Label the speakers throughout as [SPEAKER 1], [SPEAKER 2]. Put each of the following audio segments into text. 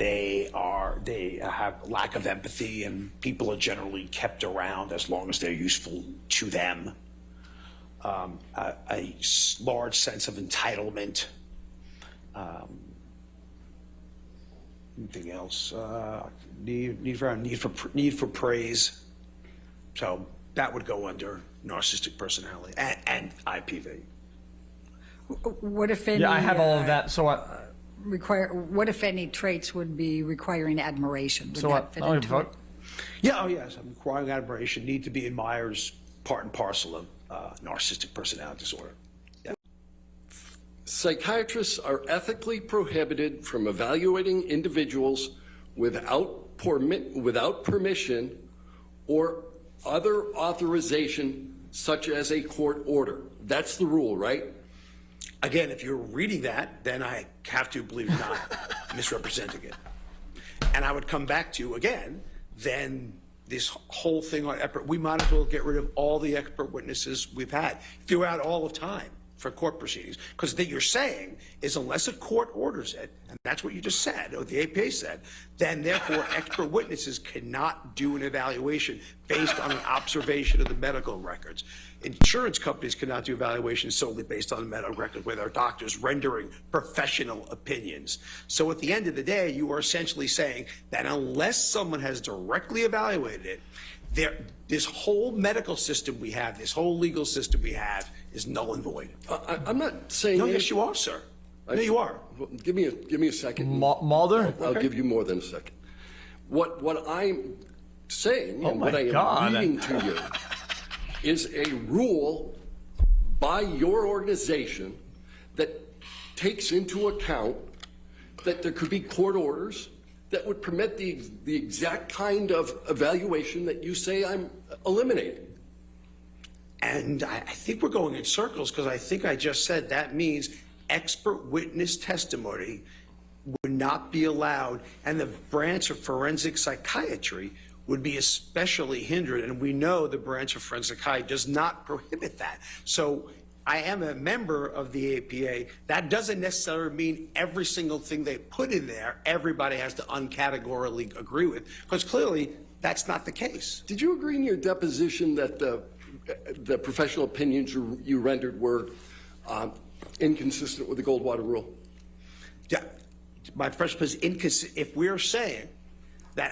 [SPEAKER 1] they have lack of empathy, and people are generally kept around as long as they're useful to them. A large sense of entitlement. Anything else? Need for praise. So that would go under narcissistic personality and IPV.
[SPEAKER 2] What if any?
[SPEAKER 3] Yeah, I have all of that. So
[SPEAKER 2] what if any traits would be requiring admiration? Would that fit into it?
[SPEAKER 1] Yeah. Oh, yes. Requiring admiration need to be admired as part and parcel of narcissistic personality disorder. Yeah.
[SPEAKER 4] Psychiatrists are ethically prohibited from evaluating individuals without permission or other authorization, such as a court order. That's the rule, right?
[SPEAKER 1] Again, if you're reading that, then I have to believe you're not misrepresenting it. And I would come back to, again, then this whole thing on expert, we might as well get rid of all the expert witnesses we've had throughout all of time for court proceedings. Because what you're saying is unless a court orders it, and that's what you just said, or the APA said, then therefore expert witnesses cannot do an evaluation based on an observation of the medical records. Insurance companies cannot do evaluations solely based on the medical record where their doctors rendering professional opinions. So at the end of the day, you are essentially saying that unless someone has directly evaluated it, this whole medical system we have, this whole legal system we have, is null and void.
[SPEAKER 4] I'm not saying.
[SPEAKER 1] No, yes, you are, sir. No, you are.
[SPEAKER 4] Well, give me a second.
[SPEAKER 3] Mulder?
[SPEAKER 4] I'll give you more than a second. What I'm saying and what I am reading to you is a rule by your organization that takes into account that there could be court orders that would permit the exact kind of evaluation that you say I'm eliminating.
[SPEAKER 1] And I think we're going in circles because I think I just said that means expert witness testimony would not be allowed, and the branch of forensic psychiatry would be especially hindered. And we know the branch of forensic psychiatry does not prohibit that. So I am a member of the APA. That doesn't necessarily mean every single thing they put in there, everybody has to uncategorically agree with, because clearly that's not the case.
[SPEAKER 4] Did you agree in your deposition that the professional opinions you rendered were inconsistent with the Goldwater rule?
[SPEAKER 1] Yeah, my first was inconsistent. If we're saying that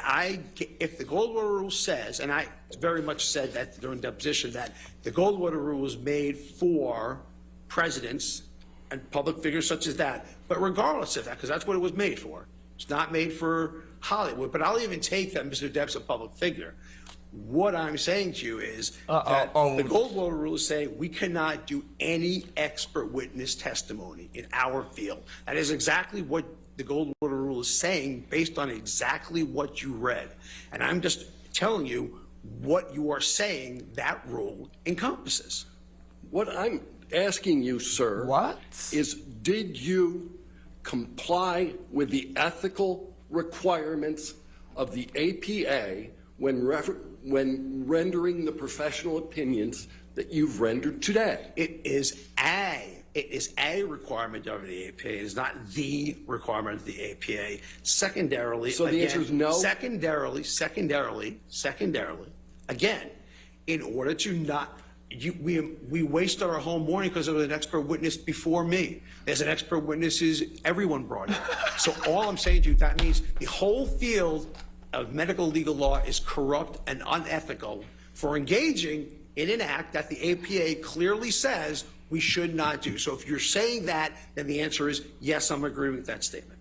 [SPEAKER 1] if the Goldwater rule says, and I very much said that during deposition, that the Goldwater rule was made for presidents and public figures such as that, but regardless of that, because that's what it was made for. It's not made for Hollywood, but I'll even take that Mr. Depp's a public figure. What I'm saying to you is that the Goldwater rule is saying we cannot do any expert witness testimony in our field. That is exactly what the Goldwater rule is saying based on exactly what you read. And I'm just telling you what you are saying that rule encompasses.
[SPEAKER 4] What I'm asking you, sir, is did you comply with the ethical requirements of the APA when rendering the professional opinions that you've rendered today?
[SPEAKER 1] It is a requirement of the APA. It is not the requirement of the APA. Secondarily,
[SPEAKER 4] so the answer is no?
[SPEAKER 1] Secondarily, again, in order to not, we wasted our whole morning because there was an expert witness before me. There's an expert witness who's everyone brought in. So all I'm saying to you, that means the whole field of medical legal law is corrupt and unethical for engaging in an act that the APA clearly says we should not do. So if you're saying that, then the answer is yes, I'm agreeing with that statement.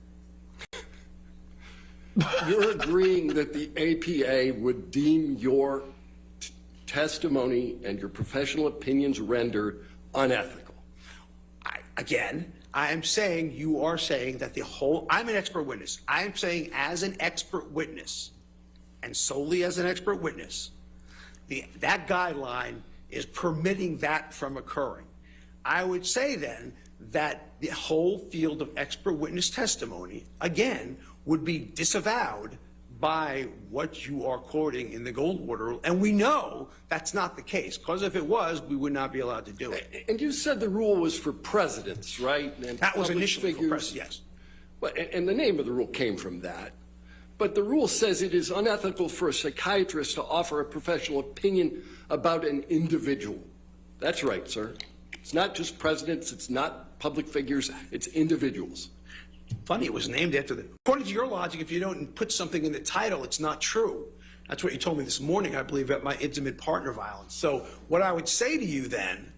[SPEAKER 4] You're agreeing that the APA would deem your testimony and your professional opinions rendered unethical?
[SPEAKER 1] I am saying you are saying that I'm an expert witness. I am saying as an expert witness, and solely as an expert witness, that guideline is permitting that from occurring. I would say then that the whole field of expert witness testimony, again, would be disavowed by what you are quoting in the Goldwater rule. And we know that's not the case, because if it was, we would not be allowed to do it.
[SPEAKER 4] And you said the rule was for presidents, right? And
[SPEAKER 1] that was initially for presidents, yes.
[SPEAKER 4] Well, and the name of the rule came from that. But the rule says it is unethical for a psychiatrist to offer a professional opinion about an individual. That's right, sir. It's not just presidents, it's not public figures, it's individuals.
[SPEAKER 1] Funny, it was named after the... According to your logic, if you don't put something in the title, it's not true. That's what you told me this morning, I believe, at my intimate partner violence. So what I would say to you then,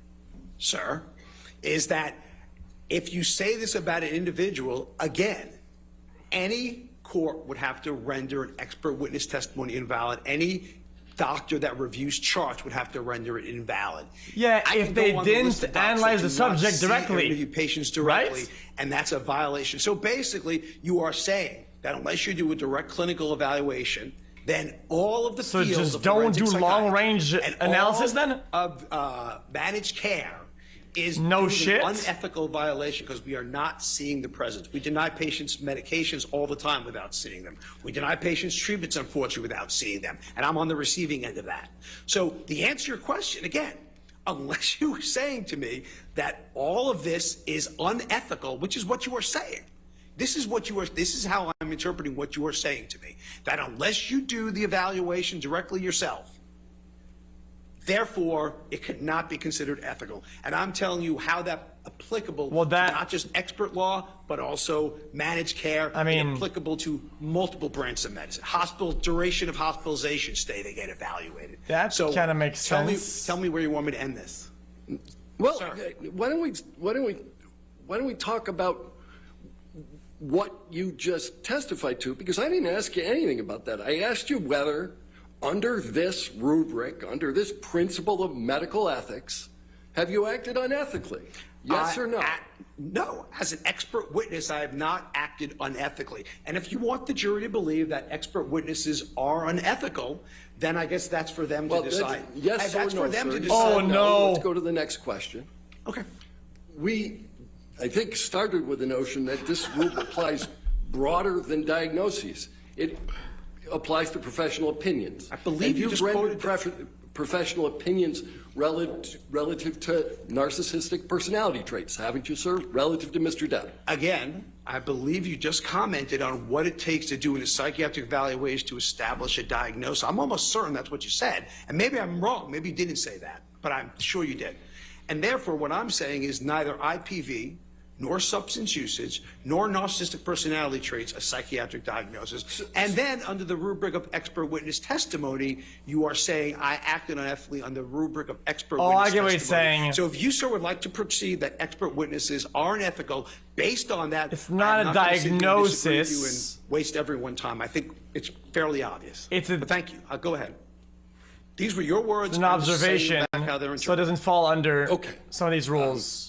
[SPEAKER 1] sir, is that if you say this about an individual, again, any court would have to render an expert witness testimony invalid. Any doctor that reviews charts would have to render it invalid.
[SPEAKER 3] Yeah, if they didn't analyze the subject directly.
[SPEAKER 1] Interview patients directly,
[SPEAKER 3] right?
[SPEAKER 1] And that's a violation. So basically, you are saying that unless you do a direct clinical evaluation, then all of the fields
[SPEAKER 3] just
[SPEAKER 1] of
[SPEAKER 3] don't do
[SPEAKER 1] forensic
[SPEAKER 3] long-range
[SPEAKER 1] psychiatry
[SPEAKER 3] analysis
[SPEAKER 1] and all
[SPEAKER 3] then?
[SPEAKER 1] of managed care is
[SPEAKER 3] no
[SPEAKER 1] an
[SPEAKER 3] shit.
[SPEAKER 1] unethical violation because we are not seeing the presence. We deny patients medications all the time without seeing them. We deny patients treatments, unfortunately, without seeing them. And I'm on the receiving end of that. So the answer to your question, again, unless you were saying to me that all of this is unethical, which is what you are saying. This is how I'm interpreting what you are saying to me. That unless you do the evaluation directly yourself, therefore, it cannot be considered ethical. And I'm telling you how that's applicable to not just expert law, but also managed care. Applicable to multiple branches of medicine. Duration of hospitalization stay, they get evaluated.
[SPEAKER 3] That kind of makes sense.
[SPEAKER 1] Tell me where you want me to end this.
[SPEAKER 4] Well, why don't we talk about what you just testified to? Because I didn't ask you anything about that. I asked you whether, under this rubric, under this principle of medical ethics, have you acted unethically? Yes or no?
[SPEAKER 1] No. As an expert witness, I have not acted unethically. And if you want the jury to believe that expert witnesses are unethical, then I guess that's for them to decide.
[SPEAKER 4] Yes or no,
[SPEAKER 1] for them
[SPEAKER 4] sir.
[SPEAKER 1] to decide.
[SPEAKER 3] Oh, no.
[SPEAKER 4] Let's go to the next question.
[SPEAKER 1] Okay.
[SPEAKER 4] I think, started with the notion that this rule applies broader than diagnoses. It applies to professional opinions.
[SPEAKER 1] I believe you just
[SPEAKER 4] rendered
[SPEAKER 1] quoted
[SPEAKER 4] professional opinions relative to narcissistic personality traits, haven't you, sir? Relative to Mr. Depp.
[SPEAKER 1] Again, I believe you just commented on what it takes to do in a psychiatric evaluation to establish a diagnosis. I'm almost certain that's what you said. And maybe I'm wrong. Maybe you didn't say that, but I'm sure you did. And therefore, what I'm saying is neither IPV nor substance usage, nor narcissistic personality traits a psychiatric diagnosis. And then under the rubric of expert witness testimony, you are saying I acted unethically on the rubric of expert witness testimony.
[SPEAKER 3] I get what he's saying.
[SPEAKER 1] So if you, sir, would like to proceed that expert witnesses are unethical based on that,
[SPEAKER 3] it's not a diagnosis.
[SPEAKER 1] And waste everyone's time. I think it's fairly obvious. But thank you. Go ahead. These were your words.
[SPEAKER 3] It's an observation, so it doesn't fall under some of these rules.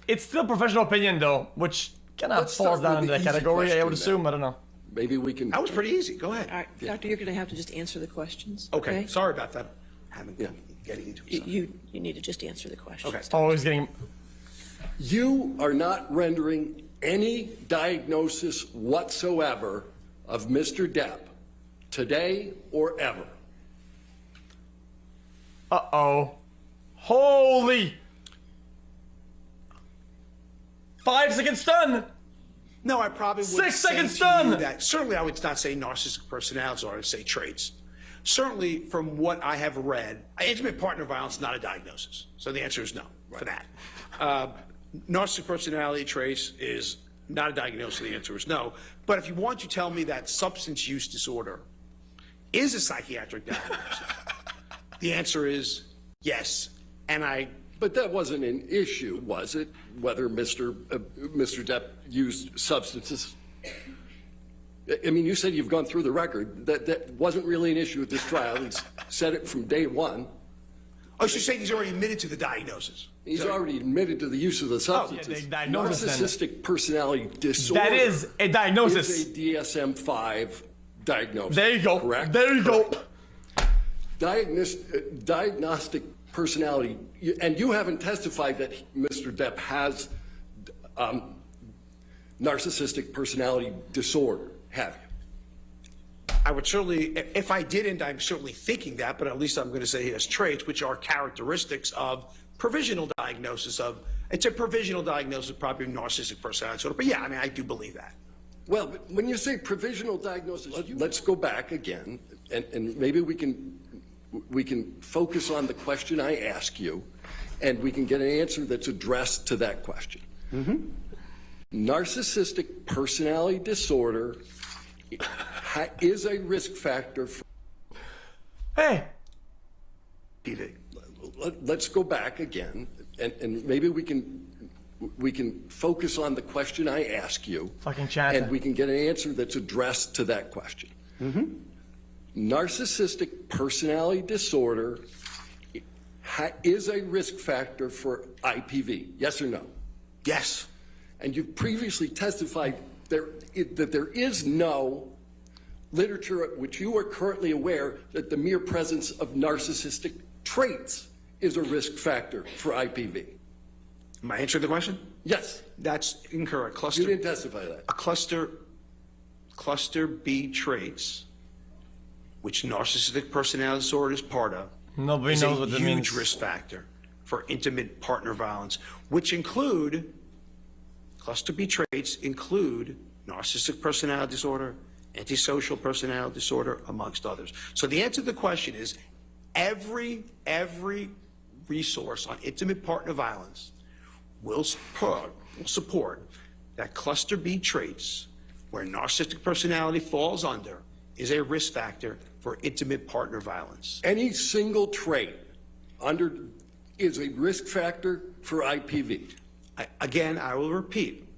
[SPEAKER 3] It's still professional opinion, though, which kind of falls down into that category, I would assume. I don't know.
[SPEAKER 4] Maybe we can...
[SPEAKER 1] That was pretty easy. Go ahead.
[SPEAKER 5] All right, Doctor, you're going to have to just answer the questions.
[SPEAKER 1] Okay. Sorry about that. Getting into it.
[SPEAKER 5] You need to just answer the questions.
[SPEAKER 1] Okay.
[SPEAKER 3] Always getting...
[SPEAKER 4] You are not rendering any diagnosis whatsoever of Mr. Depp today or ever.
[SPEAKER 3] Uh-oh. Holy... 5-second stun.
[SPEAKER 1] No, I probably would
[SPEAKER 3] 6 seconds
[SPEAKER 1] say to you
[SPEAKER 3] stun.
[SPEAKER 1] that certainly I would not say narcissistic personalities, or I would say traits. Certainly, from what I have read, intimate partner violence is not a diagnosis. So the answer is no for that. Narcissistic personality traits is not a diagnosis. The answer is no. But if you want to tell me that substance use disorder is a psychiatric diagnosis, the answer is yes. And
[SPEAKER 4] But that wasn't an issue, was it? Whether Mr. Depp used substances? I mean, you said you've gone through the record. That wasn't really an issue at this trial. He's said it from day one.
[SPEAKER 1] Oh, so you're saying he's already admitted to the diagnosis?
[SPEAKER 4] He's already admitted to the use of the substances. Narcissistic personality disorder.
[SPEAKER 3] That is a diagnosis.
[SPEAKER 4] Is a DSM-5 diagnosis.
[SPEAKER 3] There you go.
[SPEAKER 4] Correct?
[SPEAKER 3] There you go.
[SPEAKER 4] Diagnostic personality, and you haven't testified that Mr. Depp has narcissistic personality disorder, have you?
[SPEAKER 1] I would certainly, if I didn't, I'm certainly thinking that, but at least I'm going to say he has traits which are characteristics of provisional diagnosis of It's a provisional diagnosis of probably narcissistic personality disorder. But yeah, I mean, I do believe that.
[SPEAKER 4] Well, but when you say provisional diagnosis, let's go back again, and maybe we can focus on the question I ask you, and we can get an answer that's addressed to that question. Narcissistic personality disorder is a risk factor for...
[SPEAKER 3] Hey!
[SPEAKER 4] Let's go back again, and maybe we can focus on the question I ask you.
[SPEAKER 3] Fucking chat.
[SPEAKER 4] And we can get an answer that's addressed to that question. Narcissistic personality disorder is a risk factor for IPV. Yes or no?
[SPEAKER 1] Yes.
[SPEAKER 4] And you've previously testified that there is no literature at which you are currently aware that the mere presence of narcissistic traits is a risk factor for IPV.
[SPEAKER 1] Am I answering the question?
[SPEAKER 4] Yes.
[SPEAKER 1] That's incorrect.
[SPEAKER 4] You didn't testify to that.
[SPEAKER 1] Cluster B traits, which narcissistic personality disorder is part of,
[SPEAKER 3] Nobody
[SPEAKER 1] is
[SPEAKER 3] knows
[SPEAKER 1] a
[SPEAKER 3] what that
[SPEAKER 1] huge
[SPEAKER 3] means.
[SPEAKER 1] risk factor for intimate partner violence, which include cluster B traits include narcissistic personality disorder, antisocial personality disorder, amongst others. So the answer to the question is every resource on intimate partner violence will support that cluster B traits, where narcissistic personality falls under, is a risk factor for intimate partner violence.
[SPEAKER 4] Any single trait is a risk factor for IPV.
[SPEAKER 1] Again, I will repeat,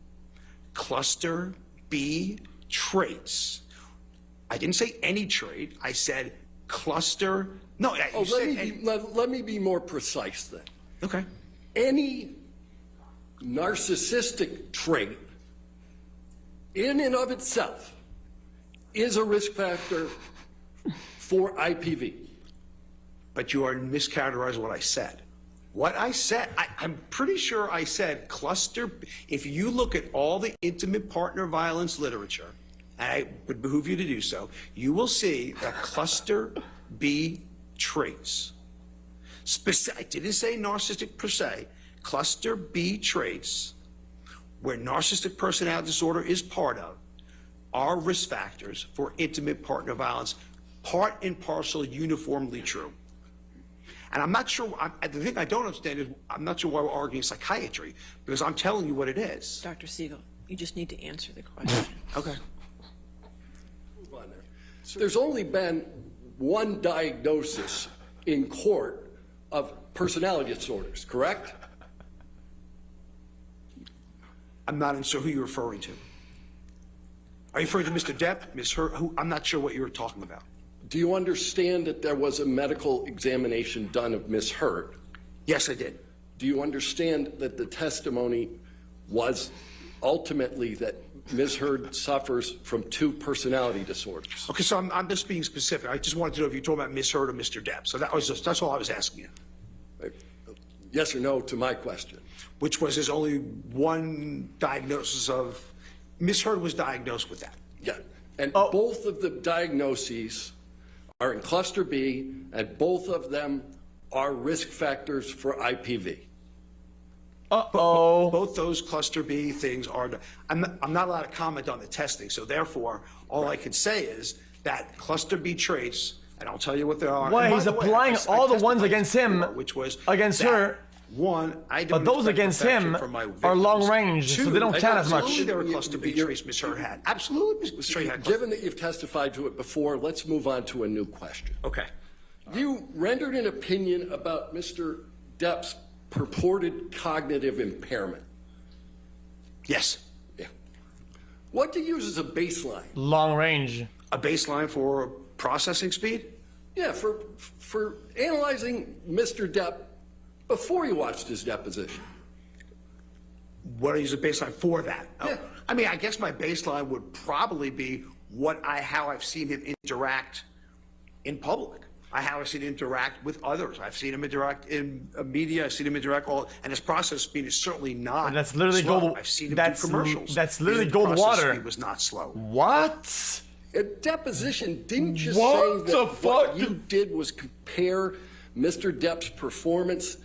[SPEAKER 1] cluster B traits. I didn't say any trait. I said cluster. No,
[SPEAKER 4] Let me be more precise then.
[SPEAKER 1] Okay.
[SPEAKER 4] Any narcissistic trait in and of itself is a risk factor for IPV.
[SPEAKER 1] But you are mischaracterizing what I said. What I said, I'm pretty sure I said cluster. If you look at all the intimate partner violence literature, and I would behoove you to do so, you will see that cluster B traits, I didn't say narcissistic per se, cluster B traits, where narcissistic personality disorder is part of, are risk factors for intimate partner violence, part and parcel, uniformly true. And I'm not sure, the thing I don't understand is, I'm not sure why we're arguing psychiatry, because I'm telling you what it is.
[SPEAKER 5] Dr. Siegel, you just need to answer the question.
[SPEAKER 1] Okay.
[SPEAKER 4] There's only been one diagnosis in court of personality disorders, correct?
[SPEAKER 1] I'm not sure who you're referring to. Are you referring to Mr. Depp, Ms. Hurt? I'm not sure what you were talking about.
[SPEAKER 4] Do you understand that there was a medical examination done of Ms. Hurt?
[SPEAKER 1] Yes, I did.
[SPEAKER 4] Do you understand that the testimony was ultimately that Ms. Hurt suffers from 2 personality disorders?
[SPEAKER 1] Okay, so I'm just being specific. I just wanted to know if you're talking about Ms. Hurt or Mr. Depp. So that's all I was asking you.
[SPEAKER 4] Yes or no to my question?
[SPEAKER 1] Which was, there's only one diagnosis of, Ms. Hurt was diagnosed with that.
[SPEAKER 4] Yeah, and both of the diagnoses are in cluster B, and both of them are risk factors for IPV.
[SPEAKER 1] Both those cluster B things are, I'm not allowed to comment on the testing, so therefore, all I can say is that cluster B traits, and I'll tell you what they are.
[SPEAKER 3] Why, he's applying all the ones against him,
[SPEAKER 1] which was
[SPEAKER 3] against her.
[SPEAKER 1] One, I don't.
[SPEAKER 3] But those against him are long range, so they don't count as much.
[SPEAKER 1] Absolutely, there were cluster B traits Ms. Hurt had. Absolutely, Ms. Hurt had.
[SPEAKER 4] Given that you've testified to it before, let's move on to a new question.
[SPEAKER 1] Okay.
[SPEAKER 4] You rendered an opinion about Mr. Depp's purported cognitive impairment.
[SPEAKER 1] Yes.
[SPEAKER 4] Yeah. What do you use as a baseline?
[SPEAKER 3] Long range.
[SPEAKER 1] A baseline for processing speed?
[SPEAKER 4] Yeah, for analyzing Mr. Depp before you watched his deposition.
[SPEAKER 1] What do I use a baseline for that?
[SPEAKER 4] Yeah.
[SPEAKER 1] I mean, I guess my baseline would probably be how I've seen him interact in public. How I've seen him interact with others. I've seen him interact in media. I've seen him interact and his process speed is certainly not.
[SPEAKER 3] And that's literally
[SPEAKER 1] slow.
[SPEAKER 3] gold.
[SPEAKER 1] I've seen him do commercials.
[SPEAKER 3] That's literally
[SPEAKER 1] His
[SPEAKER 3] gold
[SPEAKER 1] process
[SPEAKER 3] water.
[SPEAKER 1] Speed was not slow.
[SPEAKER 3] What?
[SPEAKER 4] At deposition, didn't you
[SPEAKER 3] What
[SPEAKER 4] say
[SPEAKER 3] the
[SPEAKER 4] that
[SPEAKER 3] fuck?
[SPEAKER 4] what you did was compare Mr. Depp's performance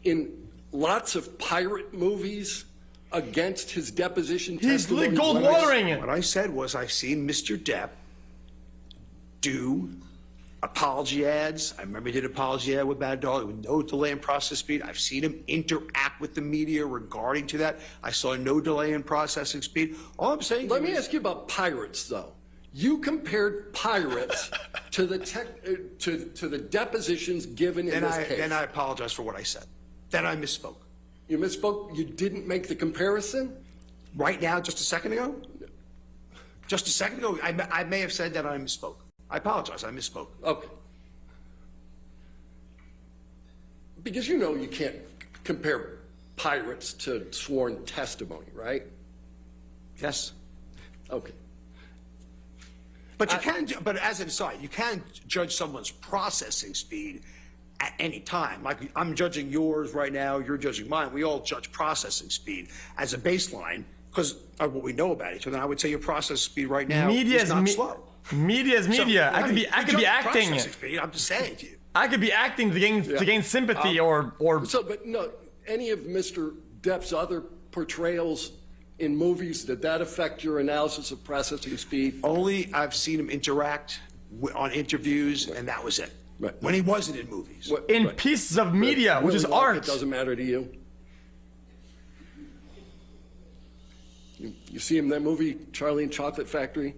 [SPEAKER 4] in lots of pirate movies against his deposition
[SPEAKER 3] He's
[SPEAKER 4] testimony?
[SPEAKER 3] gold watering it.
[SPEAKER 1] What I said was I've seen Mr. Depp do apology ads. I remember he did an apology ad with Bad Dog with no delay in process speed. I've seen him interact with the media regarding to that. I saw no delay in processing speed. All I'm saying.
[SPEAKER 4] Let me ask you about pirates, though. You compared pirates to the to the depositions given in this case.
[SPEAKER 1] Then I apologize for what I said. Then I misspoke.
[SPEAKER 4] You misspoke? You didn't make the comparison?
[SPEAKER 1] Right now, just a second ago? Just a second ago, I may have said that I misspoke. I apologize, I misspoke.
[SPEAKER 4] Okay. Because you know you can't compare pirates to sworn testimony, right?
[SPEAKER 1] Yes.
[SPEAKER 4] Okay.
[SPEAKER 1] But you can, but as an aside, you can judge someone's processing speed at any time. Like I'm judging yours right now, you're judging mine. We all judge processing speed as a baseline because of what we know about each other. I would say your processing speed right now is not slow.
[SPEAKER 3] Media is media.
[SPEAKER 1] So,
[SPEAKER 3] I could be acting.
[SPEAKER 1] Speed, I'm just saying to you.
[SPEAKER 3] I could be acting to gain sympathy or.
[SPEAKER 4] So, but no, any of Mr. Depp's other portrayals in movies, did that affect your analysis of processing speed?
[SPEAKER 1] Only I've seen him interact on interviews, and that was it.
[SPEAKER 4] Right.
[SPEAKER 1] When he wasn't in movies.
[SPEAKER 3] In pieces of media, which is
[SPEAKER 4] Willy Wonka
[SPEAKER 3] art.
[SPEAKER 4] Doesn't matter to you. You see him in that movie, Charlie and Chocolate Factory?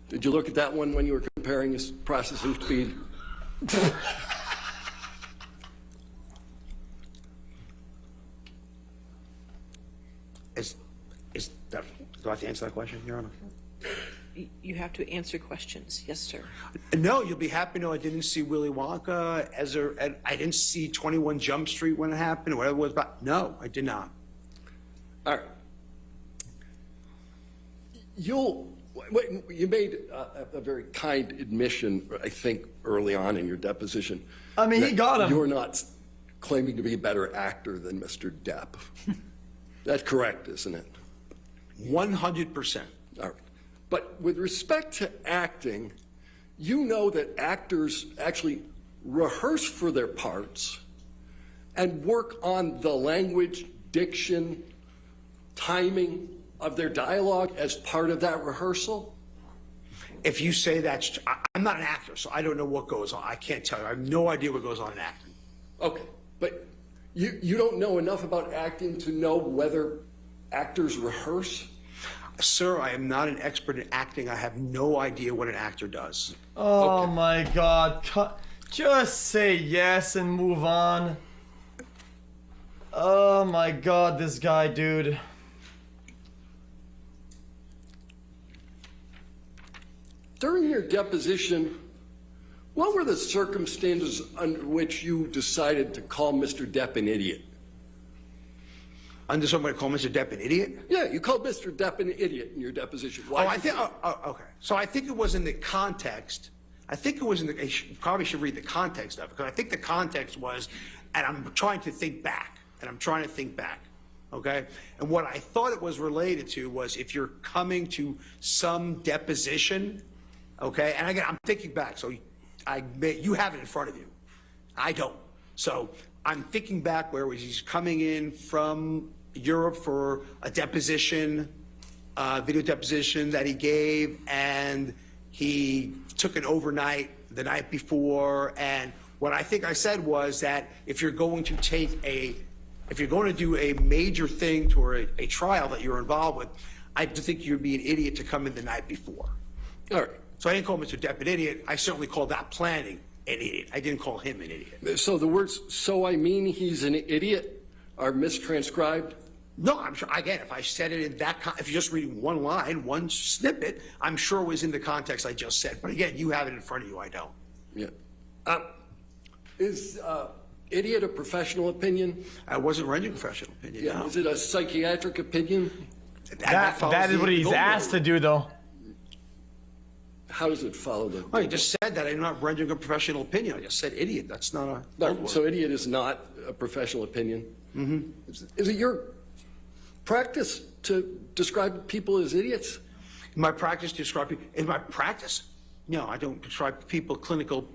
[SPEAKER 4] Did you look at that one when you were comparing his processing speed?
[SPEAKER 1] Do I have to answer that question, Your Honor?
[SPEAKER 5] You have to answer questions. Yes, sir.
[SPEAKER 1] No, you'll be happy to know I didn't see Willy Wonka I didn't see 21 Jump Street when it happened, or whatever it was about. No, I did not.
[SPEAKER 4] All right. You made a very kind admission, I think, early on in your deposition.
[SPEAKER 3] I mean, he got him.
[SPEAKER 4] You're not claiming to be a better actor than Mr. Depp. That's correct, isn't it?
[SPEAKER 1] 100%.
[SPEAKER 4] All right. But with respect to acting, you know that actors actually rehearse for their parts and work on the language, diction, timing of their dialogue as part of that rehearsal?
[SPEAKER 1] If you say that's, I'm not an actor, so I don't know what goes on. I can't tell you. I have no idea what goes on in acting.
[SPEAKER 4] Okay, but you don't know enough about acting to know whether actors rehearse?
[SPEAKER 1] Sir, I am not an expert in acting. I have no idea what an actor does.
[SPEAKER 3] Oh
[SPEAKER 4] Okay.
[SPEAKER 3] my God. Just say yes and move on. Oh my God, this guy, dude.
[SPEAKER 4] During your deposition, what were the circumstances under which you decided to call Mr. Depp an idiot?
[SPEAKER 1] Under somebody call Mr. Depp an idiot?
[SPEAKER 4] Yeah, you called Mr. Depp an idiot in your deposition. Why?
[SPEAKER 1] Okay. So I think it was in the context. I think it was in the. You probably should read the context of it because I think the context was, and I'm trying to think back. Okay. And what I thought it was related to was if you're coming to some deposition, okay. And again, I'm thinking back. So you have it in front of you. I don't. So I'm thinking back where he's coming in from Europe for a deposition, video deposition that he gave, and he took it overnight the night before. And what I think I said was that if you're going to do a major thing to a trial that you're involved with, I think you'd be an idiot to come in the night before.
[SPEAKER 4] All right.
[SPEAKER 1] So I didn't call Mr. Depp an idiot. I certainly called that planning an idiot. I didn't call him an idiot.
[SPEAKER 4] So the words, so I mean he's an idiot, are mistranscribed?
[SPEAKER 1] No, I'm sure, again, if I said it in that, if you're just reading one line, one snippet, I'm sure it was in the context I just said. But again, you have it in front of you, I don't.
[SPEAKER 4] Yeah. Is idiot a professional opinion?
[SPEAKER 1] I wasn't rendering professional opinion.
[SPEAKER 4] Yeah.
[SPEAKER 1] No.
[SPEAKER 4] Is it a psychiatric opinion?
[SPEAKER 3] That is what he's asked to do, though.
[SPEAKER 4] How does it follow the?
[SPEAKER 1] Well, you just said that I'm not rendering a professional opinion. I just said idiot. That's not a.
[SPEAKER 4] No, so idiot is not a professional opinion. Mm-hmm. Is it your practice to describe people as idiots?
[SPEAKER 1] In my practice, in my practice? No, I don't describe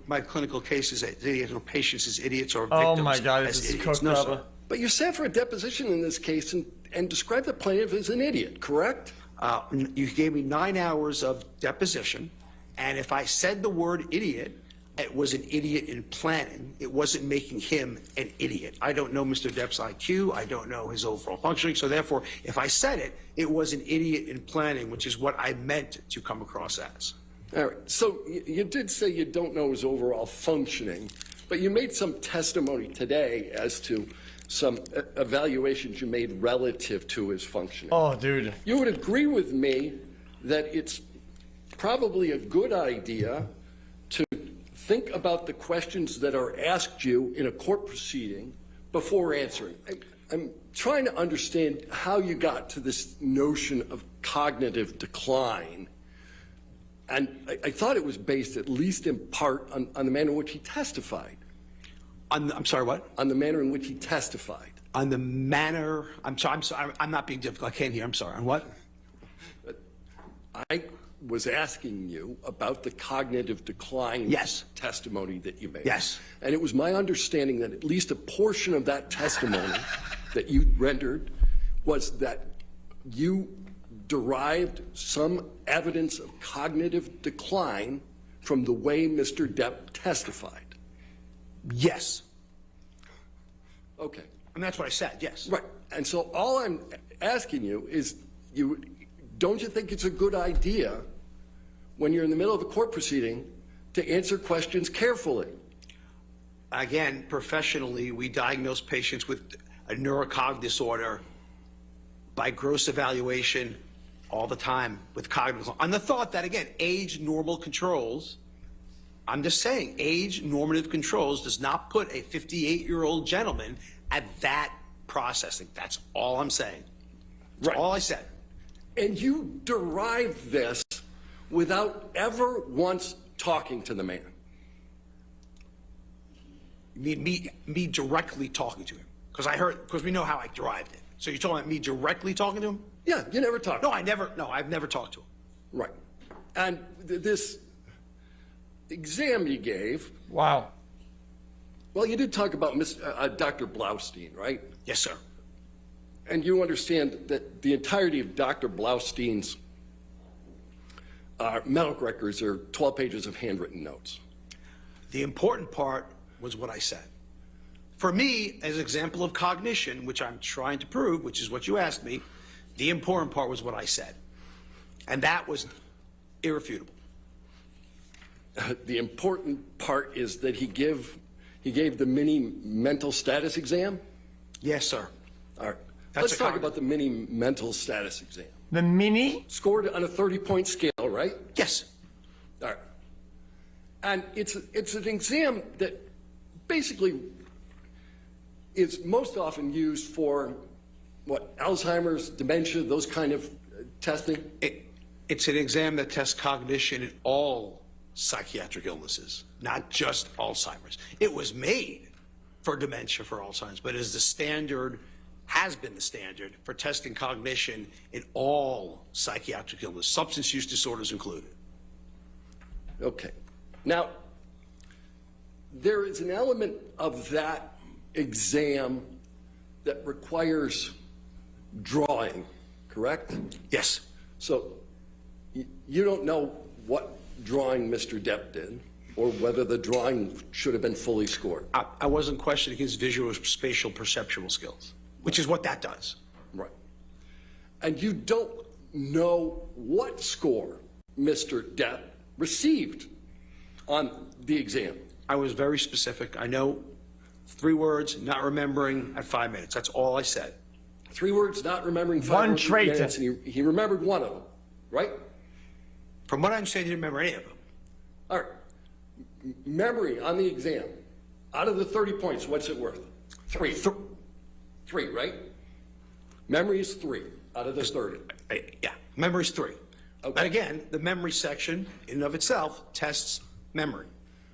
[SPEAKER 1] my clinical cases as idiots or patients as idiots or victims
[SPEAKER 3] Oh my God,
[SPEAKER 1] as
[SPEAKER 3] this is
[SPEAKER 1] idiots.
[SPEAKER 3] cooked
[SPEAKER 1] No,
[SPEAKER 3] up.
[SPEAKER 1] sir.
[SPEAKER 4] But you sat for a deposition in this case and described the plaintiff as an idiot, correct?
[SPEAKER 1] You gave me 9 hours of deposition, and if I said the word idiot, it was an idiot in planning. It wasn't making him an idiot. I don't know Mr. Depp's IQ. I don't know his overall functioning. So therefore, if I said it, it was an idiot in planning, which is what I meant to come across as.
[SPEAKER 4] All right. So you did say you don't know his overall functioning, but you made some testimony today as to some evaluations you made relative to his functioning.
[SPEAKER 3] Oh, dude.
[SPEAKER 4] You would agree with me that it's probably a good idea to think about the questions that are asked you in a court proceeding before answering. I'm trying to understand how you got to this notion of cognitive decline. And I thought it was based at least in part on the manner in which he testified.
[SPEAKER 1] I'm sorry, what?
[SPEAKER 4] On the manner in which he testified.
[SPEAKER 1] On the manner, I'm sorry, I'm not being difficult. I can't hear. I'm sorry. On what?
[SPEAKER 4] I was asking you about the cognitive decline testimony that you made.
[SPEAKER 1] Yes.
[SPEAKER 4] And it was my understanding that at least a portion of that testimony that you rendered was that you derived some evidence of cognitive decline from the way Mr. Depp testified.
[SPEAKER 1] Yes.
[SPEAKER 4] Okay.
[SPEAKER 1] And that's what I said, yes.
[SPEAKER 4] Right. And so all I'm asking you is, don't you think it's a good idea when you're in the middle of a court proceeding to answer questions carefully?
[SPEAKER 1] Again, professionally, we diagnose patients with a neurocognitive disorder by gross evaluation all the time with cognitive. On the thought that, again, age normal controls, I'm just saying, age normative controls does not put a 58-year-old gentleman at that processing. That's all I'm saying. That's all I said.
[SPEAKER 4] And you derived this without ever once talking to the man.
[SPEAKER 1] Me directly talking to him. Because we know how I derived it. So you're talking about me directly talking to him?
[SPEAKER 4] Yeah, you never talked to him.
[SPEAKER 1] I've never talked to him.
[SPEAKER 4] Right. And this exam you gave.
[SPEAKER 3] Wow.
[SPEAKER 4] Well, you did talk about Dr. Blaustein, right?
[SPEAKER 1] Yes, sir.
[SPEAKER 4] And you understand that the entirety of Dr. Blaustein's medical records are 12 pages of handwritten notes.
[SPEAKER 1] The important part was what I said. For me, as an example of cognition, which I'm trying to prove, which is what you asked me, the important part was what I said. And that was irrefutable.
[SPEAKER 4] The important part is that he gave the mini mental status exam?
[SPEAKER 1] Yes, sir.
[SPEAKER 4] All right. Let's talk about the mini mental status exam.
[SPEAKER 3] The mini?
[SPEAKER 4] Scored on a 30-point scale, right?
[SPEAKER 1] Yes.
[SPEAKER 4] All right. And it's an exam that basically is most often used for, what, Alzheimer's, dementia, those kind of testing?
[SPEAKER 1] It's an exam that tests cognition in all psychiatric illnesses, not just Alzheimer's. It was made for dementia for Alzheimer's, but is the standard, has been the standard for testing cognition in all psychiatric illness, substance use disorders included.
[SPEAKER 4] Okay. Now, there is an element of that exam that requires drawing, correct?
[SPEAKER 1] Yes.
[SPEAKER 4] So you don't know what drawing Mr. Depp did or whether the drawing should have been fully scored.
[SPEAKER 1] I wasn't questioning his visual spatial perceptual skills, which is what that does.
[SPEAKER 4] Right. And you don't know what score Mr. Depp received on the exam.
[SPEAKER 1] I was very specific. I know 3 words, not remembering at 5 minutes. That's all I said.
[SPEAKER 4] 3 words, not remembering 5
[SPEAKER 3] one
[SPEAKER 4] minutes.
[SPEAKER 3] trait.
[SPEAKER 4] And he remembered one of them, right?
[SPEAKER 1] From what I understand, he didn't remember any of them.
[SPEAKER 4] All right. Memory on the exam. Out of the 30 points, what's it worth? 3. 3, right? Memory is 3 out of the 30.
[SPEAKER 1] Yeah, memory's 3.
[SPEAKER 4] Okay.
[SPEAKER 1] But again, the memory section in and of itself tests memory.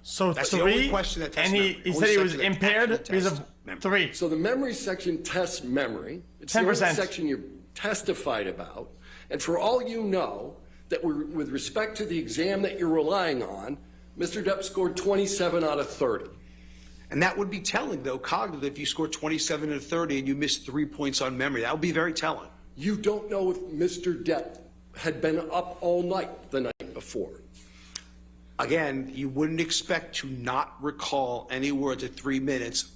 [SPEAKER 3] So
[SPEAKER 1] That's
[SPEAKER 3] 3,
[SPEAKER 1] the only question that tests
[SPEAKER 3] and
[SPEAKER 1] memory.
[SPEAKER 3] he
[SPEAKER 1] Only
[SPEAKER 3] said he was
[SPEAKER 1] section that
[SPEAKER 3] impaired
[SPEAKER 1] actually
[SPEAKER 3] because
[SPEAKER 1] tests
[SPEAKER 3] of
[SPEAKER 1] memory.
[SPEAKER 3] 3.
[SPEAKER 4] So the memory section tests memory. It's the only
[SPEAKER 3] 10%.
[SPEAKER 4] section you testified about. And for all you know, that with respect to the exam that you're relying on, Mr. Depp scored 27 out of 30.
[SPEAKER 1] And that would be telling, though, cognitive, if you score 27 out of 30 and you miss 3 points on memory. That would be very telling.
[SPEAKER 4] You don't know if Mr. Depp had been up all night the night before.
[SPEAKER 1] Again, you wouldn't expect to not recall any words at 3 minutes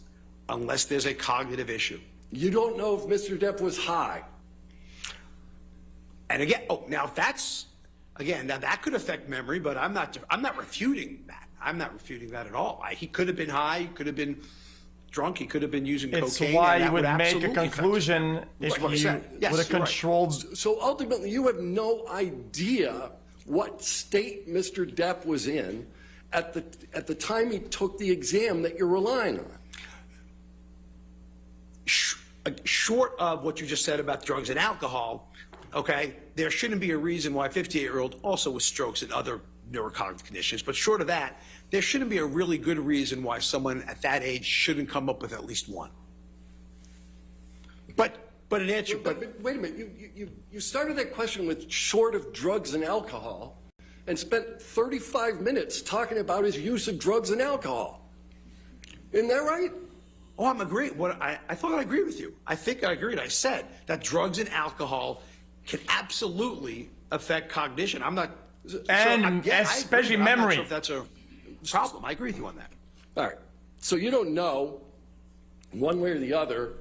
[SPEAKER 1] unless there's a cognitive issue.
[SPEAKER 4] You don't know if Mr. Depp was high.
[SPEAKER 1] And again, now that's, again, now that could affect memory, but I'm not refuting that. I'm not refuting that at all. He could have been high, he could have been drunk, he could have been using cocaine.
[SPEAKER 3] It's why you would make a conclusion if you would have controlled.
[SPEAKER 4] So ultimately, you have no idea what state Mr. Depp was in at the time he took the exam that you're relying on.
[SPEAKER 1] Short of what you just said about drugs and alcohol, okay, there shouldn't be a reason why a 58-year-old also with strokes and other neurocognitive conditions, but short of that, there shouldn't be a really good reason why someone at that age shouldn't come up with at least one. But an answer.
[SPEAKER 4] But wait a minute, you started that question with short of drugs and alcohol, and spent 35 minutes talking about his use of drugs and alcohol. Isn't that right?
[SPEAKER 1] Oh, I'm agreeing. I thought I agreed with you. I think I agreed. I said that drugs and alcohol can absolutely affect cognition. I'm not,
[SPEAKER 3] especially memory.
[SPEAKER 1] I'm not sure if that's a problem. I agree with you on that.
[SPEAKER 4] All right. So you don't know, one way or the other,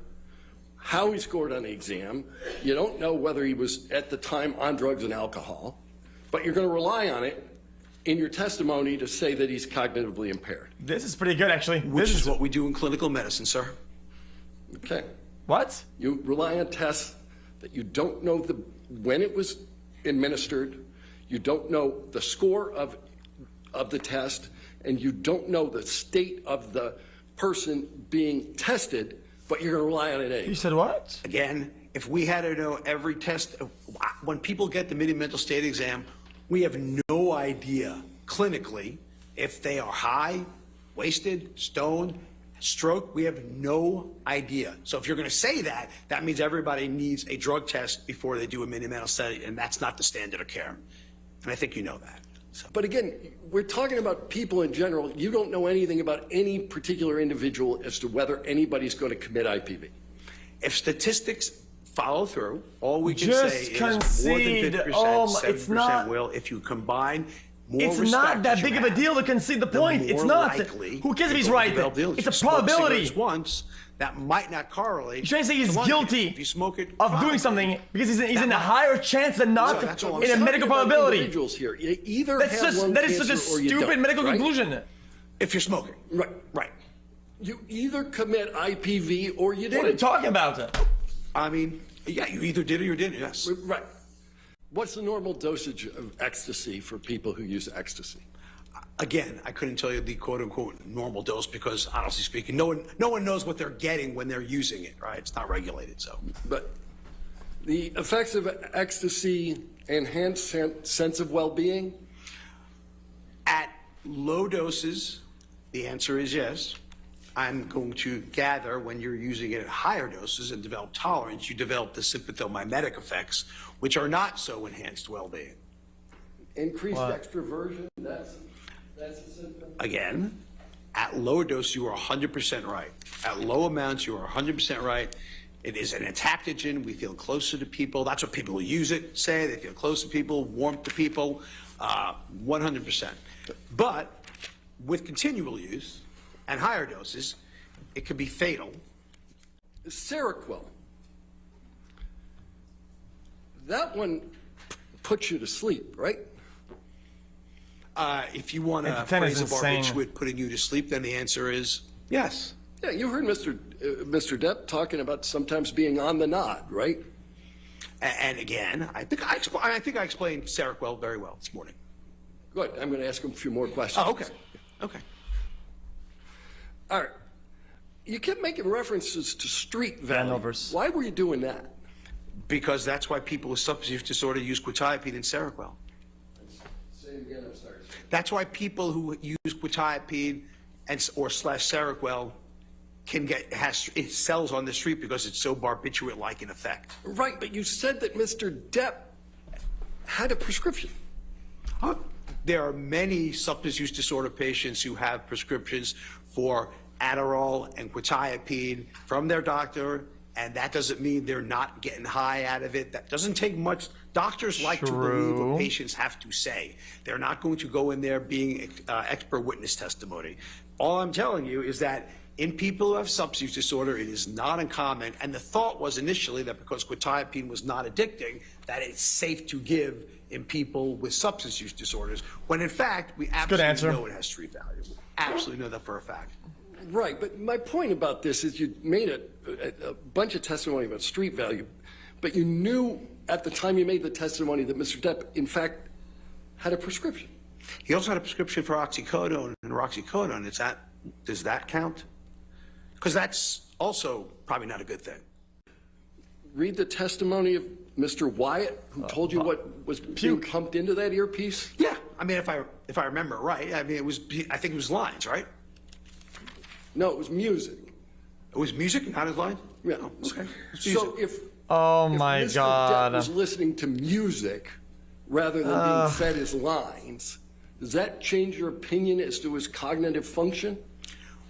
[SPEAKER 4] how he scored on the exam. You don't know whether he was at the time on drugs and alcohol, but you're going to rely on it in your testimony to say that he's cognitively impaired.
[SPEAKER 3] This is pretty good, actually.
[SPEAKER 1] Which is what we do in clinical medicine, sir.
[SPEAKER 4] Okay.
[SPEAKER 3] What?
[SPEAKER 4] You rely on tests that you don't know when it was administered, you don't know the score of the test, and you don't know the state of the person being tested, but you're going to rely on it anyway.
[SPEAKER 3] You said what?
[SPEAKER 1] Again, if we had to know every test, when people get the mini-mental state exam, we have no idea clinically if they are high, wasted, stoned, stroke. We have no idea. So if you're going to say that, that means everybody needs a drug test before they do a mini-mental study, and that's not the standard of care. And I think you know that. So.
[SPEAKER 4] But again, we're talking about people in general. You don't know anything about any particular individual as to whether anybody's going to commit IPV.
[SPEAKER 1] If statistics follow through, all we can
[SPEAKER 3] Just
[SPEAKER 1] say
[SPEAKER 3] concede.
[SPEAKER 1] is more than 50%, 7%
[SPEAKER 3] it's not,
[SPEAKER 1] will. If you combine more
[SPEAKER 3] it's
[SPEAKER 1] respect
[SPEAKER 3] not that big of a
[SPEAKER 1] have,
[SPEAKER 3] deal to concede the point. It's not. Who cares if he's right? It's a probability.
[SPEAKER 1] Once, that might not correlate.
[SPEAKER 3] You're trying to say he's guilty
[SPEAKER 1] if you smoke it
[SPEAKER 3] of doing something because he's in a higher chance than not in a medical probability.
[SPEAKER 4] Individuals here. You either
[SPEAKER 3] that is such a stupid medical conclusion.
[SPEAKER 1] If you're smoking.
[SPEAKER 4] Right. You either commit IPV or you didn't.
[SPEAKER 3] What are you talking about?
[SPEAKER 1] I mean, yeah, you either did or you didn't, yes.
[SPEAKER 4] Right. What's the normal dosage of ecstasy for people who use ecstasy?
[SPEAKER 1] Again, I couldn't tell you the quote-unquote normal dose because, honestly speaking, no one knows what they're getting when they're using it, right? It's not regulated, so.
[SPEAKER 4] But the effects of ecstasy enhance sense of well-being?
[SPEAKER 1] At low doses, the answer is yes. I'm going to gather when you're using it at higher doses and develop tolerance, you develop the sympathomimetic effects, which are not so enhanced well-being.
[SPEAKER 4] Increased extroversion, that's a symptom?
[SPEAKER 1] Again, at low dose, you are 100% right. At low amounts, you are 100% right. It is an adaptogen. We feel closer to people. That's what people who use it say. They feel close to people, warm to people, 100%. But with continual use and higher doses, it could be fatal.
[SPEAKER 4] Seroquel. That one puts you to sleep, right?
[SPEAKER 1] If you want to phrase a barbiturate putting you to sleep, then the answer is yes.
[SPEAKER 4] Yeah, you heard Mr. Depp talking about sometimes being on the nod, right?
[SPEAKER 1] And again, I think I explained Seroquel very well this morning.
[SPEAKER 4] Good. I'm going to ask him a few more questions.
[SPEAKER 1] Oh, okay. Okay.
[SPEAKER 4] All right. You kept making references to street value. Why were you doing that?
[SPEAKER 1] Because that's why people with substance use disorder use quetiapine and Seroquel.
[SPEAKER 4] Say it again, I'm sorry.
[SPEAKER 1] That's why people who use quetiapine or Seroquel can has cells on the street because it's so barbiturate-like in effect.
[SPEAKER 4] Right, but you said that Mr. Depp had a prescription.
[SPEAKER 1] There are many substance use disorder patients who have prescriptions for Adderall and quetiapine from their doctor, and that doesn't mean they're not getting high out of it. That doesn't take much. Doctors like to believe what patients have to say. They're not going to go in there being expert witness testimony. All I'm telling you is that in people who have substance use disorder, it is not uncommon. And the thought was initially that because quetiapine was not addicting, that it's safe to give in people with substance use disorders, when in fact, we absolutely know it has street value. We absolutely know that for a fact.
[SPEAKER 4] Right, but my point about this is you made a bunch of testimony about street value, but you knew at the time you made the testimony that Mr. Depp, in fact, had a prescription.
[SPEAKER 1] He also had a prescription for oxycodone and roxycodone. Does that count? Because that's also probably not a good thing.
[SPEAKER 4] Read the testimony of Mr. Wyatt, who told you what was being pumped into that earpiece?
[SPEAKER 1] Yeah, I mean, if I remember right, I mean, I think it was lines, right?
[SPEAKER 4] No, it was music.
[SPEAKER 1] It was music, not his lines?
[SPEAKER 4] Yeah.
[SPEAKER 1] Okay.
[SPEAKER 4] So if
[SPEAKER 3] my
[SPEAKER 4] Mr.
[SPEAKER 3] God,
[SPEAKER 4] Depp was listening to music rather than being fed his lines, does that change your opinion as to his cognitive function?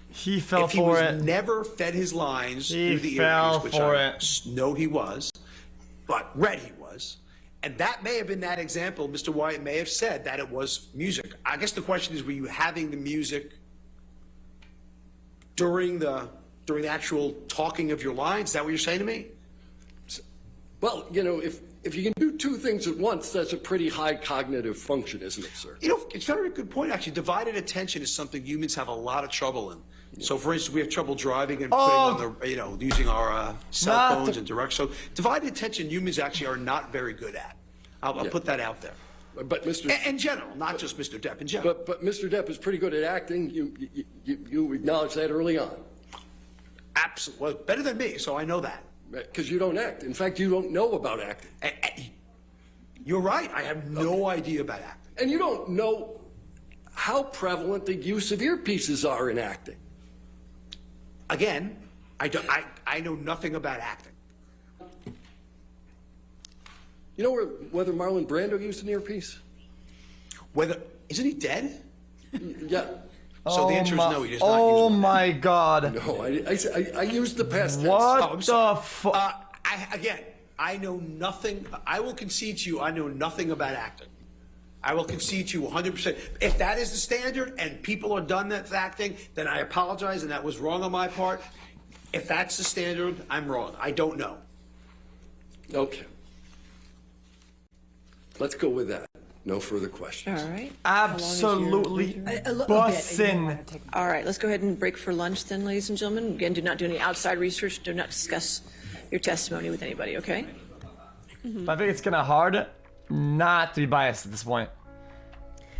[SPEAKER 3] He fell
[SPEAKER 1] if he
[SPEAKER 3] for
[SPEAKER 1] was
[SPEAKER 3] it.
[SPEAKER 1] never fed his lines through the
[SPEAKER 3] fell
[SPEAKER 1] earpiece, which
[SPEAKER 3] for
[SPEAKER 1] I
[SPEAKER 3] it.
[SPEAKER 1] know he was, but read he was. And that may have been that example. Mr. Wyatt may have said that it was music. I guess the question is, were you having the music during the actual talking of your lines? Is that what you're saying to me?
[SPEAKER 4] Well, you know, if you can do two things at once, that's a pretty high cognitive function, isn't it, sir?
[SPEAKER 1] You know, it's a very good point, actually. Divided attention is something humans have a lot of trouble in. So, for instance, we have trouble driving and putting on the, using our cell phones and direct. So, divided attention, humans actually are not very good at. I'll put that out there.
[SPEAKER 4] But Mr.
[SPEAKER 1] In general, not just Mr. Depp, in general.
[SPEAKER 4] But Mr. Depp is pretty good at acting. You acknowledged that early on.
[SPEAKER 1] Absolutely. Well, better than me, so I know that.
[SPEAKER 4] Because you don't act. In fact, you don't know about acting.
[SPEAKER 1] You're right. I have no idea about acting.
[SPEAKER 4] And you don't know how prevalent the use of earpieces are in acting.
[SPEAKER 1] Again, I know nothing about acting.
[SPEAKER 4] You know whether Marlon Brando used an earpiece?
[SPEAKER 1] Isn't he dead?
[SPEAKER 4] Yeah.
[SPEAKER 1] So the answer is no, he does not use
[SPEAKER 3] Oh
[SPEAKER 1] one.
[SPEAKER 3] my God.
[SPEAKER 4] No, I used the past tense.
[SPEAKER 3] What the fuck?
[SPEAKER 1] Again, I know nothing. I will concede to you, I know nothing about acting. I will concede to you 100%. If that is the standard and people are done that's acting, then I apologize and that was wrong on my part. If that's the standard, I'm wrong. I don't know.
[SPEAKER 4] Okay. Let's go with that. No further questions.
[SPEAKER 5] All right.
[SPEAKER 3] Absolutely bussin'.
[SPEAKER 5] All right, let's go ahead and break for lunch then, ladies and gentlemen. Again, do not do any outside research. Do not discuss your testimony with anybody, okay?
[SPEAKER 3] I think it's kind of hard not to be biased at this point.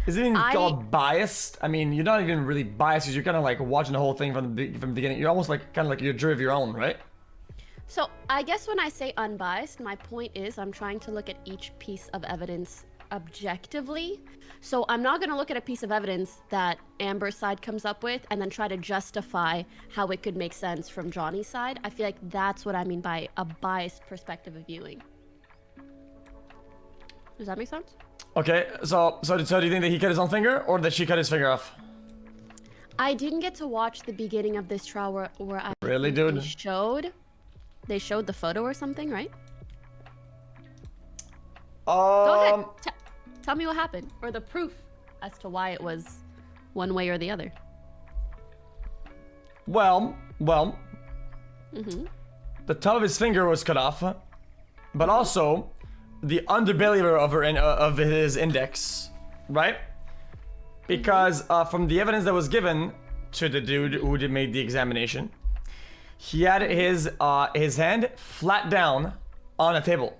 [SPEAKER 3] Is it even called biased? I mean, you're not even really biased because you're kind of like watching the whole thing from the beginning. You're almost like kind of like you're a jury of your own, right?
[SPEAKER 6] So I guess when I say unbiased, my point is I'm trying to look at each piece of evidence objectively. So I'm not going to look at a piece of evidence that Amber's side comes up with and then try to justify how it could make sense from Johnny's side. I feel like that's what I mean by a biased perspective of viewing. Does that make sense?
[SPEAKER 3] Okay, so do you think that he cut his own finger or that she cut his finger off?
[SPEAKER 6] I didn't get to watch the beginning of this trial where I
[SPEAKER 3] really, dude?
[SPEAKER 6] They showed the photo or something, right?
[SPEAKER 3] Go
[SPEAKER 6] ahead. Tell me what happened, or the proof as to why it was one way or the other.
[SPEAKER 3] Well. The top of his finger was cut off, but also the underbelly of his index, right? Because from the evidence that was given to the dude who made the examination, he had his hand flat down on a table.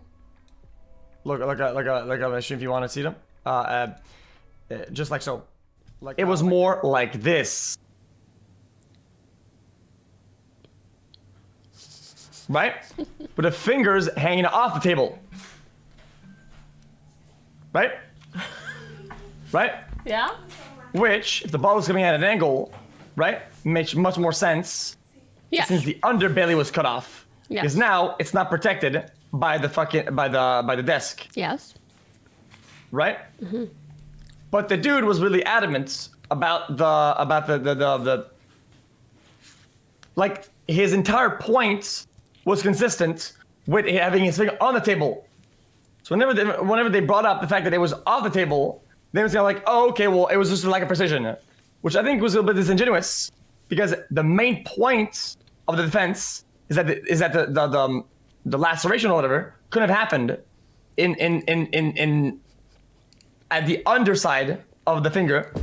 [SPEAKER 3] Look like a machine if you want to see them. Just like so. Like it was more like this. Right? With the fingers hanging off the table. Right? Right?
[SPEAKER 6] Yeah?
[SPEAKER 3] Which, if the ball was coming at an angle, right, makes much more sense.
[SPEAKER 6] Yeah.
[SPEAKER 3] Since the underbelly was cut off.
[SPEAKER 6] Yes.
[SPEAKER 3] Because now it's not protected by the by the desk.
[SPEAKER 6] Yes.
[SPEAKER 3] Right? Mm-hmm. But the dude was really adamant about the like his entire point was consistent with having his finger on the table. So whenever they brought up the fact that it was off the table, they was kind of like, oh, okay, well, it was just a lack of precision, which I think was a little bit disingenuous, because the main point of the defense is that the laceration or whatever couldn't have happened in at the underside of the finger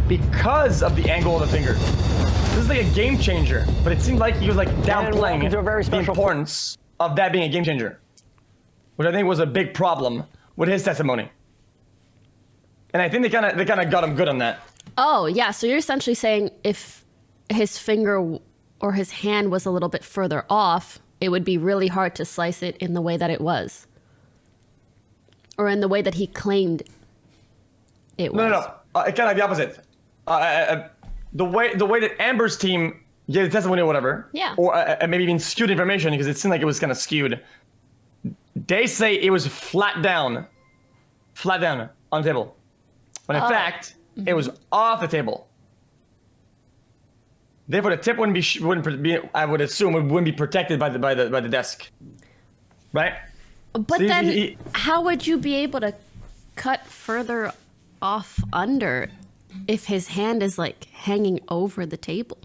[SPEAKER 3] because of the angle of the finger. This is like a game changer, but it seemed like he was like downplaying the importance of that being a game changer, which I think was a big problem with his testimony. And I think they kind of got him good on that.
[SPEAKER 6] Oh yeah, so you're essentially saying if his finger or his hand was a little bit further off, it would be really hard to slice it in the way that it was, or in the way that he claimed it was.
[SPEAKER 3] No. Kind of like the opposite. The way that Amber's team gave the testimony or whatever,
[SPEAKER 6] yeah,
[SPEAKER 3] or maybe even skewed information, because it seemed like it was kind of skewed. They say it was flat down on the table, when in fact it was off the table. Therefore, the tip wouldn't be. I would assume it wouldn't be protected by the desk, right?
[SPEAKER 6] But so then, how would you be able to cut further off under if his hand is like hanging over the table?